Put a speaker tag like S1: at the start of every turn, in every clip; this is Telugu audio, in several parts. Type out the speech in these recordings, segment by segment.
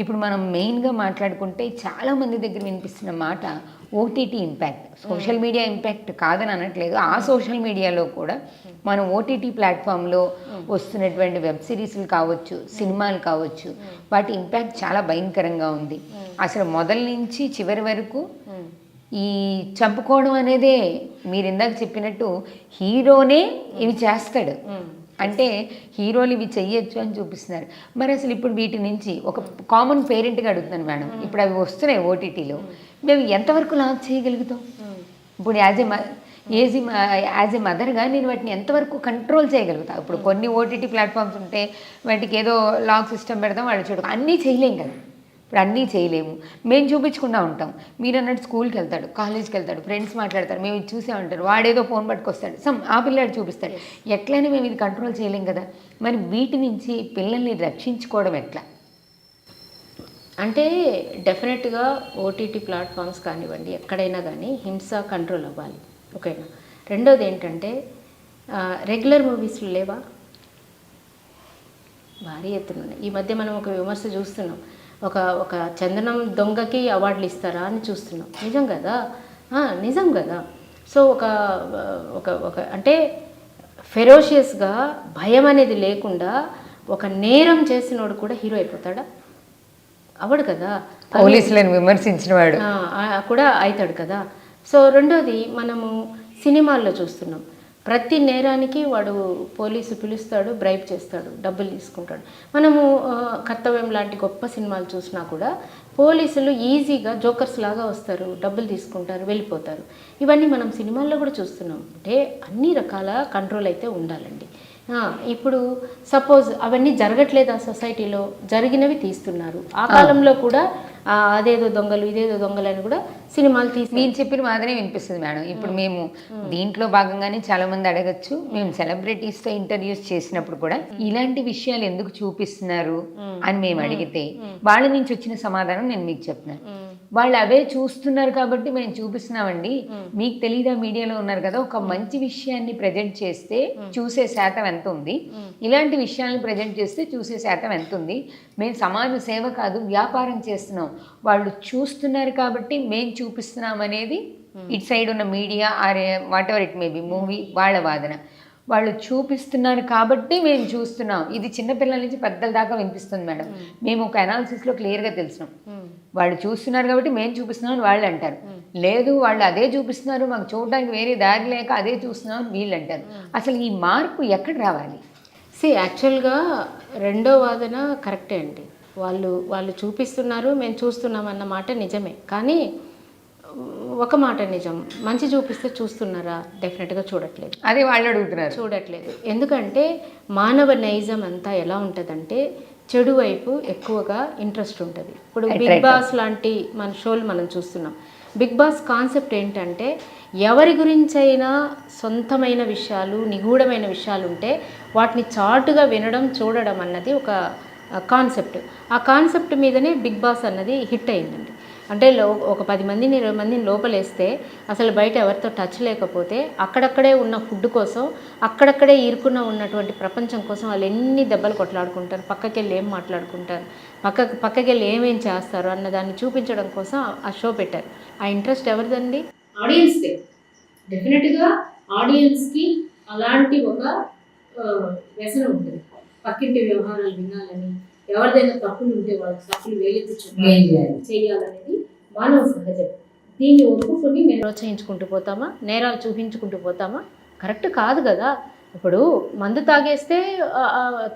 S1: ఇప్పుడు మనం మెయిన్గా మాట్లాడుకుంటే చాలామంది దగ్గర వినిపిస్తున్న మాట OTT impact. Social media impact కాదని అనట్లేదు. ఆ సోషల్ మీడియాలో కూడా మనం ఓటీటీ ప్లాట్ఫామ్లో వస్తున్నటువంటి వెబ్ సిరీస్లు కావచ్చు, సినిమాలు కావచ్చు, వాటి ఇంపాక్ట్ చాలా భయంకరంగా ఉంది. అసలు మొదల నుంచి చివరి వరకు ఈ చంపుకోవడం అనేదే మీరు ఇందాక చెప్పినట్టు హీరోనే ఇవి చేస్తాడు. అంటే హీరోలు ఇవి చెయ్యొచ్చు అని చూపిస్తున్నారు. మరి అసలు ఇప్పుడు వీటి నుంచి ఒక కామన్ పేరెంట్గా అడుగుతున్నాను మేడం, ఇప్పుడు అవి వస్తున్నాయి ఓటీటీలో, మేము ఎంతవరకు లాంచ్ చేయగలుగుతాం? ఇప్పుడు యాజ్ ఏ మదర్గా నేను వాటిని ఎంతవరకు కంట్రోల్ చేయగలుగుతాను? ఇప్పుడు కొన్ని ఓటీటీ ప్లాట్ఫామ్స్ ఉంటే వాటికి ఏదో లాక్ సిస్టమ్ పెడతాం, వాళ్ళు చూడడం అన్నీ చేయలేం కదా. ఇప్పుడు అన్నీ చేయలేము, మేము చూపించకుండా ఉంటాం. మీరు అన్నట్టు స్కూల్కి వెళ్తాడు, కాలేజ్కి వెళ్తాడు, ఫ్రెండ్స్ మాట్లాడతారు, మేము ఇది చూసే ఉంటారు, వాడేదో ఫోన్ పట్టుకొస్తాడు, ఆ పిల్లాడు చూపిస్తాడు. ఎట్లయినా మేము ఇది కంట్రోల్ చేయలేం కదా. మరి వీటి నుంచి పిల్లల్ని రక్షించుకోవడం ఎట్లా?
S2: అంటే డెఫినెట్గా ఓటీటీ ప్లాట్ఫామ్స్ కానివ్వండి, ఎక్కడైనా కానీ హింస కంట్రోల్ అవ్వాలి, ఓకేనా. రెండోది ఏంటంటే రెగ్యులర్ మూవీస్లు లేవా, భారీ ఎత్తున ఈ మధ్య మనం ఒక విమర్శ చూస్తున్నాం, ఒక చందనం దొంగకి అవార్డులు ఇస్తారా అని చూస్తున్నాం. నిజం కదా, నిజం కదా. సో ఒక ఒక ఒక అంటే ఫెరోషియస్గా భయం అనేది లేకుండా ఒక నేరం చేసినోడు కూడా హీరో అయిపోతాడా? అవడు కదా.
S1: పోలీసులను విమర్శించిన వాడు
S2: కూడా అవుతాడు కదా. సో రెండోది మనము సినిమాల్లో చూస్తున్నాం, ప్రతి నేరానికి వాడు పోలీసు పిలుస్తాడు, బ్రైబ్ చేస్తాడు, డబ్బులు తీసుకుంటాడు. మనము కర్తవ్యం లాంటి గొప్ప సినిమాలు చూసినా కూడా పోలీసులు ఈజీగా జోకర్స్ లాగా వస్తారు, డబ్బులు తీసుకుంటారు, వెళ్ళిపోతారు. ఇవన్నీ మనం సినిమాల్లో కూడా చూస్తున్నాం. అంటే అన్ని రకాల కంట్రోల్ అయితే ఉండాలండి. ఇప్పుడు సపోజ్ అవన్నీ జరగట్లేదు ఆ సొసైటీలో, జరిగినవి తీస్తున్నారు. ఆ కాలంలో కూడా అదేదో దొంగలు ఇదేదో దొంగలు అని కూడా సినిమాలు తీసి
S1: మీరు చెప్పిన మాదిరే వినిపిస్తుంది మేడం. ఇప్పుడు మేము దీంట్లో భాగంగానే చాలా మంది అడగచ్చు, మేము సెలబ్రిటీస్తో ఇంటర్వ్యూస్ చేసినప్పుడు కూడా ఇలాంటి విషయాలు ఎందుకు చూపిస్తున్నారు అని మేము అడిగితే వాళ్ళ నుంచి వచ్చిన సమాధానం నేను మీకు చెప్తున్నాను. వాళ్ళు అవే చూస్తున్నారు కాబట్టి మేము చూపిస్తున్నామండి, మీకు తెలీదా, మీడియాలో ఉన్నారు కదా, ఒక మంచి విషయాన్ని ప్రజెంట్ చేస్తే చూసే శాతం ఎంత ఉంది, ఇలాంటి విషయాలను ప్రజెంట్ చేస్తే చూసే శాతం ఎంత ఉంది, మేము సమాజ సేవ కాదు వ్యాపారం చేస్తున్నాం, వాళ్ళు చూస్తున్నారు కాబట్టి మేము చూపిస్తున్నాం అనేది ఇట్ సైడ్ ఉన్న media or whatever it may be movie వాళ్ళ వాదన. వాళ్ళు చూపిస్తున్నారు కాబట్టి మేము చూస్తున్నాం. ఇది చిన్నపిల్లల నుంచి పెద్దల దాకా వినిపిస్తుంది మేడం. మేము ఒక అనాలిసిస్లో క్లియర్గా తెలిసినాం, వాళ్ళు చూస్తున్నారు కాబట్టి మేము చూపిస్తున్నాం అని వాళ్ళు అంటారు. లేదు వాళ్ళు అదే చూపిస్తున్నారు, మాకు చూడడానికి వేరే దారి లేక అదే చూస్తున్నాం అని వీళ్ళు అంటారు. అసలు ఈ మార్పు ఎక్కడ రావాలి?
S2: యాక్చువల్గా రెండో వాదన కరెక్టే అండి. వాళ్ళు చూపిస్తున్నారు, మేము చూస్తున్నాం అన్న మాట నిజమే. కానీ ఒక మాట నిజం, మంచి చూపిస్తే చూస్తున్నారా? డెఫినెట్గా చూడట్లేదు.
S1: అదే వాళ్ళు అడుగుతున్నారు,
S2: చూడట్లేదు. ఎందుకంటే మానవ నైజం అంతా ఎలా ఉంటుందంటే చెడు వైపు ఎక్కువగా ఇంట్రెస్ట్ ఉంటుంది. ఇప్పుడు బిగ్ బాస్ లాంటి మన షోలు మనం చూస్తున్నాం. బిగ్ బాస్ కాన్సెప్ట్ ఏంటంటే ఎవరి గురించైనా సొంతమైన విషయాలు, నిగూఢమైన విషయాలు ఉంటే వాటిని చాటుగా వినడం, చూడడం అన్నది ఒక కాన్సెప్ట్. ఆ కాన్సెప్ట్ మీదనే బిగ్ బాస్ అన్నది హిట్ అయిందండి. అంటే ఒక 10 మందిని 20 మందిని లోపలేస్తే అసలు బయట ఎవరితో టచ్ లేకపోతే అక్కడక్కడే ఉన్న ఫుడ్ కోసం, అక్కడక్కడే ఇరుకున్న ఉన్నటువంటి ప్రపంచం కోసం వాళ్ళు ఎన్ని దెబ్బలు కొట్లాడుకుంటారు, పక్కకెళ్ళి ఏం మాట్లాడుకుంటారు, పక్కకెళ్ళి ఏమేం చేస్తారు అన్న దాన్ని చూపించడం కోసం ఆ షో పెట్టారు. ఆ ఇంట్రెస్ట్ ఎవరిదండి? ఆడియన్స్దే. డెఫినెట్గా ఆడియన్స్కి అలాంటి ఒక వ్యసనం ఉంటుంది, పక్కింటి వ్యవహారాలు వినాలని, ఎవరిదైనా తప్పులు ఉంటే వాళ్ళకి తప్పులు వేలెత్తి చేయాలనేది మానవ సహజం. దీన్ని ఒప్పుకొని నేను ప్రోత్సహించుకుంటూ పోతామా, నేరాలు చూపించుకుంటూ పోతామా? కరెక్ట్ కాదు కదా. ఇప్పుడు మందు తాగేస్తే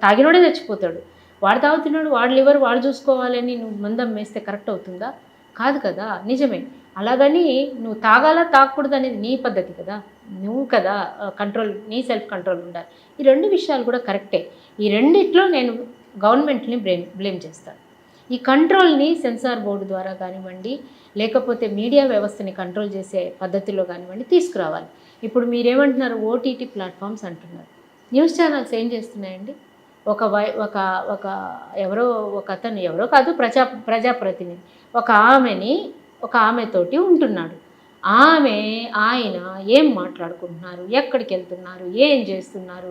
S2: తాగినోడే చచ్చిపోతాడు, వాడు తాగుతున్నాడు, వాడు లివర్ వాడు చూసుకోవాలని నువ్వు మందు అమ్మేస్తే కరెక్ట్ అవుతుందా? కాదు కదా. నిజమే. అలాగని నువ్వు తాగాలా తాగకూడదు అనేది నీ పద్ధతి కదా, నువ్వు కదా కంట్రోల్, నీ సెల్ఫ్ కంట్రోల్ ఉండాలి. ఈ రెండు విషయాలు కూడా కరెక్టే. ఈ రెండిట్లో నేను గవర్నమెంట్ని బ్లేమ్ చేస్తాను. ఈ కంట్రోల్ని సెన్సార్ బోర్డు ద్వారా కానివ్వండి, లేకపోతే మీడియా వ్యవస్థని కంట్రోల్ చేసే పద్ధతిలో కానివ్వండి తీసుకురావాలి. ఇప్పుడు మీరేమంటున్నారు, ఓటీటీ ప్లాట్ఫామ్స్ అంటున్నారు. న్యూస్ ఛానల్స్ ఏం చేస్తున్నాయండి? ఒక ఎవరో ఒక అతను, ఎవరో కాదు, ప్రజాప్రతినిధి ఒక ఆమెతోటి ఉంటున్నాడు. ఆయన ఏం మాట్లాడుకుంటున్నారు, ఎక్కడికి వెళ్తున్నారు, ఏం చేస్తున్నారు,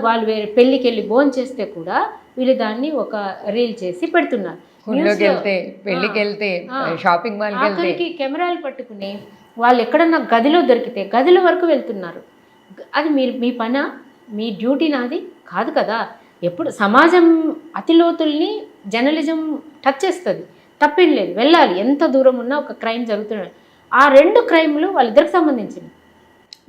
S2: వాళ్ళు వేరే పెళ్ళికి వెళ్ళి భోంచేస్తే కూడా వీళ్ళు దాన్ని ఒక రీల్ చేసి పెడుతున్నారు.
S1: ఊళ్ళోకి వెళ్తే, పెళ్ళికి వెళ్తే, షాపింగ్ మాల్కి వెళ్తే,
S2: ఆఖరికి కెమెరాలు పట్టుకుని వాళ్ళు ఎక్కడన్నా గదిలో దొరికితే గదిలో వరకు వెళ్తున్నారు. అది మీ పనా, మీ డ్యూటీ నాది కాదు కదా. ఎప్పుడు సమాజం అతిలోతుల్ని జర్నలిజం టచ్ చేస్తుంది, తప్పేం లేదు, వెళ్ళాలి. ఎంత దూరం ఉన్నా ఒక క్రైమ్ జరుగుతున్నాడు, ఆ 2 క్రైమ్లు వాళ్ళిద్దరికి సంబంధించింది,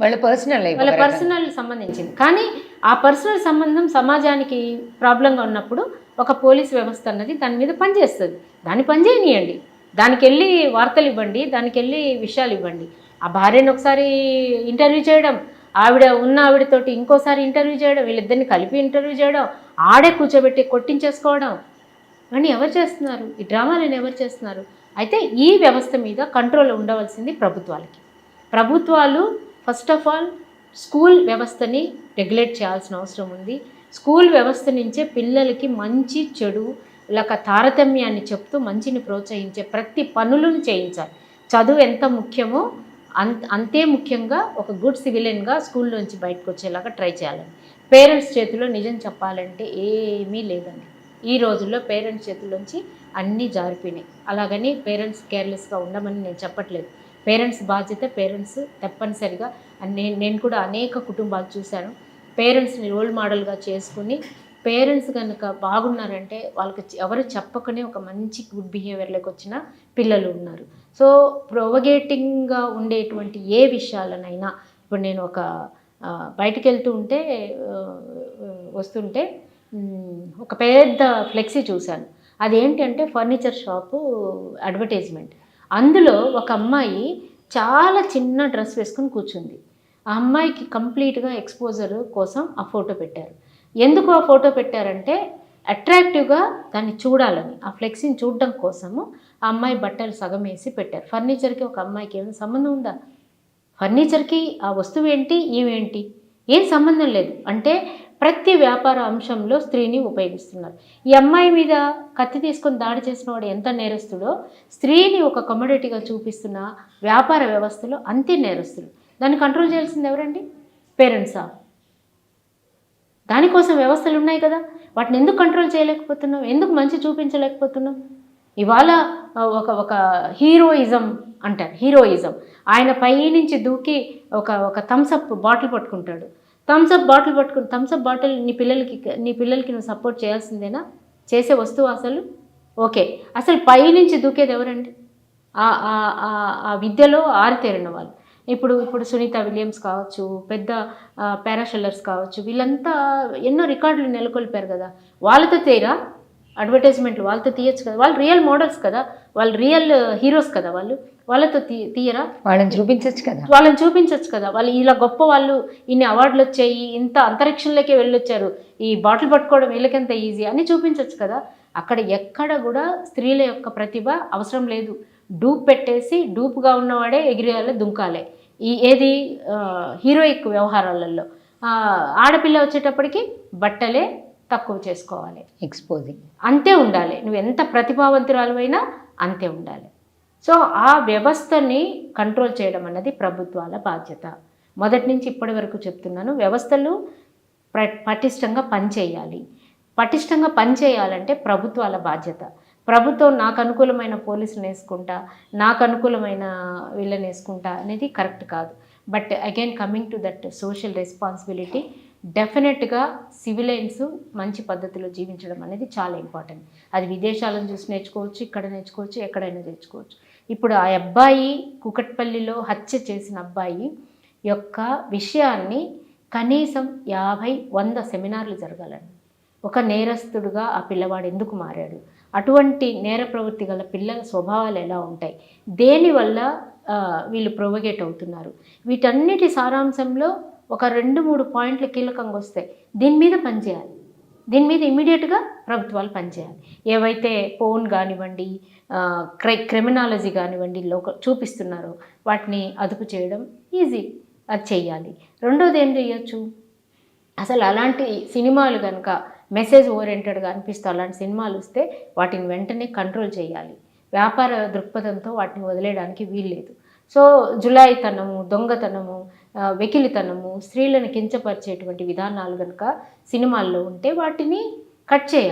S1: వాళ్ళ పర్సనల్ లైఫ్,
S2: వాళ్ళ పర్సనల్ సంబంధించింది. కానీ ఆ పర్సనల్ సంబంధం సమాజానికి ప్రాబ్లంగా ఉన్నప్పుడు ఒక పోలీస్ వ్యవస్థ అన్నది దాని మీద పనిచేస్తుంది. దాన్ని పనిచేయనియండి, దానికి వెళ్ళి వార్తలు ఇవ్వండి, దానికి వెళ్ళి విషయాలు ఇవ్వండి. ఆ భార్యను ఒకసారి ఇంటర్వ్యూ చేయడం, ఆవిడతోటి ఇంకోసారి ఇంటర్వ్యూ చేయడం, వీళ్ళిద్దరిని కలిపి ఇంటర్వ్యూ చేయడం, ఆడే కూర్చోబెట్టి కొట్టించేసుకోవడం, అని ఎవరు చేస్తున్నారు? ఈ డ్రామాలను ఎవరు చేస్తున్నారు? అయితే ఈ వ్యవస్థ మీద కంట్రోల్ ఉండవలసింది ప్రభుత్వాలకి. ప్రభుత్వాలు ఫస్ట్ ఆఫ్ ఆల్ స్కూల్ వ్యవస్థని రెగ్యులేట్ చేయాల్సిన అవసరం ఉంది. స్కూల్ వ్యవస్థ నుంచే పిల్లలకి మంచి చెడు లేక తారతమ్యాన్ని చెప్తూ మంచిని ప్రోత్సహించే ప్రతి పనులను చేయించాలి. చదువు ఎంత ముఖ్యమో అంతే ముఖ్యంగా ఒక గుడ్ సివిలియన్గా స్కూల్లోంచి బయటకు వచ్చేలాగా ట్రై చేయాలని. పేరెంట్స్ చేతిలో నిజం చెప్పాలంటే ఏమీ లేదండి. ఈ రోజుల్లో పేరెంట్స్ చేతుల్లోంచి అన్నీ జారిపోయినాయి. అలాగని పేరెంట్స్ కేర్లెస్గా ఉండమని నేను చెప్పట్లేదు. పేరెంట్స్ బాధ్యత, పేరెంట్స్ తప్పనిసరిగా. నేను కూడా అనేక కుటుంబాలు చూశాను. పేరెంట్స్ని రోల్ మోడల్గా చేసుకుని పేరెంట్స్ కనుక బాగున్నారంటే వాళ్ళకి ఎవరు చెప్పకనే ఒక మంచి గుడ్ బిహేవియర్లోకి వచ్చిన పిల్లలు ఉన్నారు. సో ప్రొవగేటింగ్గా ఉండేటువంటి ఏ విషయాలనైనా, ఇప్పుడు నేను ఒక బయటికి వెళ్తూ ఉంటే వస్తుంటే ఒక పెద్ద ఫ్లెక్సీ చూశాను. అదేంటంటే ఫర్నిచర్ షాపు అడ్వర్టైజ్మెంట్. అందులో ఒక అమ్మాయి చాలా చిన్న డ్రెస్ వేసుకుని కూర్చుంది. ఆ అమ్మాయికి కంప్లీట్గా ఎక్స్పోజర్ కోసం ఆ ఫోటో పెట్టారు. ఎందుకు ఆ ఫోటో పెట్టారంటే అట్రాక్టివ్గా దాన్ని చూడాలని, ఆ ఫ్లెక్సీని చూడడం కోసము ఆ అమ్మాయి బట్టలు సగం వేసి పెట్టారు. ఫర్నిచర్కి ఒక అమ్మాయికి ఏమైనా సంబంధం ఉందా? ఫర్నిచర్కి ఆ వస్తువు ఏంటి, ఏమేంటి, ఏం సంబంధం లేదు. అంటే ప్రతి వ్యాపార అంశంలో స్త్రీని ఉపయోగిస్తున్నారు. ఈ అమ్మాయి మీద కత్తి తీసుకొని దాడి చేసిన వాడు ఎంత నేరస్తుడో, స్త్రీని ఒక కమోడిటీగా చూపిస్తున్న వ్యాపార వ్యవస్థలో అంతే నేరస్తులు. దాన్ని కంట్రోల్ చేయాల్సింది ఎవరండి? పేరెంట్సా? దానికోసం వ్యవస్థలు ఉన్నాయి కదా, వాటిని ఎందుకు కంట్రోల్ చేయలేకపోతున్నాం? ఎందుకు మంచి చూపించలేకపోతున్నాం? ఇవాళ ఒక హీరోయిజం అంటారు. హీరోయిజం, ఆయన పైనుంచి దూకి ఒక థమ్సప్ బాటిల్ పట్టుకుంటాడు. థమ్సప్ బాటిల్ నీ పిల్లలకి నువ్వు సపోర్ట్ చేయాల్సిందేనా? చేసే వస్తువు అసలు ఓకే. అసలు పైనుంచి దూకేది ఎవరండి? ఆ విద్యలో ఆరితేరిన వాళ్ళు. ఇప్పుడు సునీత విలియమ్స్ కావచ్చు, పెద్ద పారాషెల్లర్స్ కావచ్చు, వీళ్ళంతా ఎన్నో రికార్డులు నెలకొల్పారు కదా. వాళ్ళతో తీరా అడ్వర్టైజ్మెంట్లు వాళ్ళతో తీయచ్చు కదా. వాళ్ళు రియల్ మోడల్స్ కదా, వాళ్ళు రియల్ హీరోస్ కదా. వాళ్ళతో తీయరా? వాళ్ళని చూపించవచ్చు కదా. వాళ్ళు ఇలా గొప్ప వాళ్ళు, ఇన్ని అవార్డులు వచ్చాయి, ఇంత అంతరిక్షంలోకి వెళ్ళొచ్చారు, ఈ బాటిల్ పట్టుకోవడం వీళ్ళకెంత ఈజీ అని చూపించవచ్చు కదా. అక్కడ ఎక్కడ కూడా స్త్రీల యొక్క ప్రతిభ అవసరం లేదు. డూప్ పెట్టేసి డూప్గా ఉన్నవాడే ఎగిరేయాలి, దుంకాలే. ఏది హీరోయిక్ వ్యవహారాలలో ఆడపిల్ల వచ్చేటప్పటికి బట్టలే తక్కువ చేసుకోవాలి, ఎక్స్పోజింగ్ అంతే ఉండాలి. నువ్వు ఎంత ప్రతిభావంతురాలువైనా అంతే ఉండాలి. సో ఆ వ్యవస్థని కంట్రోల్ చేయడం అన్నది ప్రభుత్వాల బాధ్యత. మొదటి నుంచి ఇప్పటి వరకు చెప్తున్నాను, వ్యవస్థలు పటిష్టంగా పనిచేయాలి. పటిష్టంగా పనిచేయాలంటే ప్రభుత్వాల బాధ్యత. ప్రభుత్వం నాకు అనుకూలమైన పోలీసులు వేసుకుంటా, నాకు అనుకూలమైన వీళ్ళని వేసుకుంటా అనేది కరెక్ట్ కాదు. But again coming to that social responsibility, డెఫినెట్గా సివిలైన్స్ మంచి పద్ధతిలో జీవించడం అనేది చాలా ఇంపార్టెంట్. అది విదేశాలను చూసి నేర్చుకోవచ్చు, ఇక్కడ నేర్చుకోవచ్చు, ఎక్కడైనా నేర్చుకోవచ్చు. ఇప్పుడు ఆ అబ్బాయి కూకట్పల్లిలో హత్య చేసిన అబ్బాయి యొక్క విషయాన్ని కనీసం 50-100 సెమినార్లు జరగాలండి. ఒక నేరస్తుడుగా ఆ పిల్లవాడు ఎందుకు మారాడు, అటువంటి నేర ప్రవృత్తి గల పిల్లల స్వభావాలు ఎలా ఉంటాయి, దేనివల్ల వీళ్ళు ప్రొవగేట్ అవుతున్నారు, వీటన్నిటి సారాంశంలో ఒక 2-3 పాయింట్లు కీలకంగా వస్తాయి. దీని మీద పనిచేయాలి. దీని మీద ఇమీడియట్గా ప్రభుత్వాలు పనిచేయాలి. ఏవైతే పోన్ కానివ్వండి, క్రిమినాలజీ కానివ్వండి చూపిస్తున్నారో వాటిని అదుపు చేయడం ఈజీ, అది చెయ్యాలి. రెండోది ఏం చేయొచ్చు, అసలు అలాంటి సినిమాలు కనుక మెసేజ్ ఓరియంటెడ్గా అనిపిస్తే అలాంటి సినిమాలు వస్తే వాటిని వెంటనే కంట్రోల్ చేయాలి. వ్యాపార దృక్పథంతో వాటిని వదిలేయడానికి వీల్లేదు. సో జులాయితనము, దొంగతనము, వెకిలితనము, స్త్రీలను కించపరిచేటువంటి విధానాలు కనుక సినిమాల్లో ఉంటే వాటిని కట్ చేయాలి.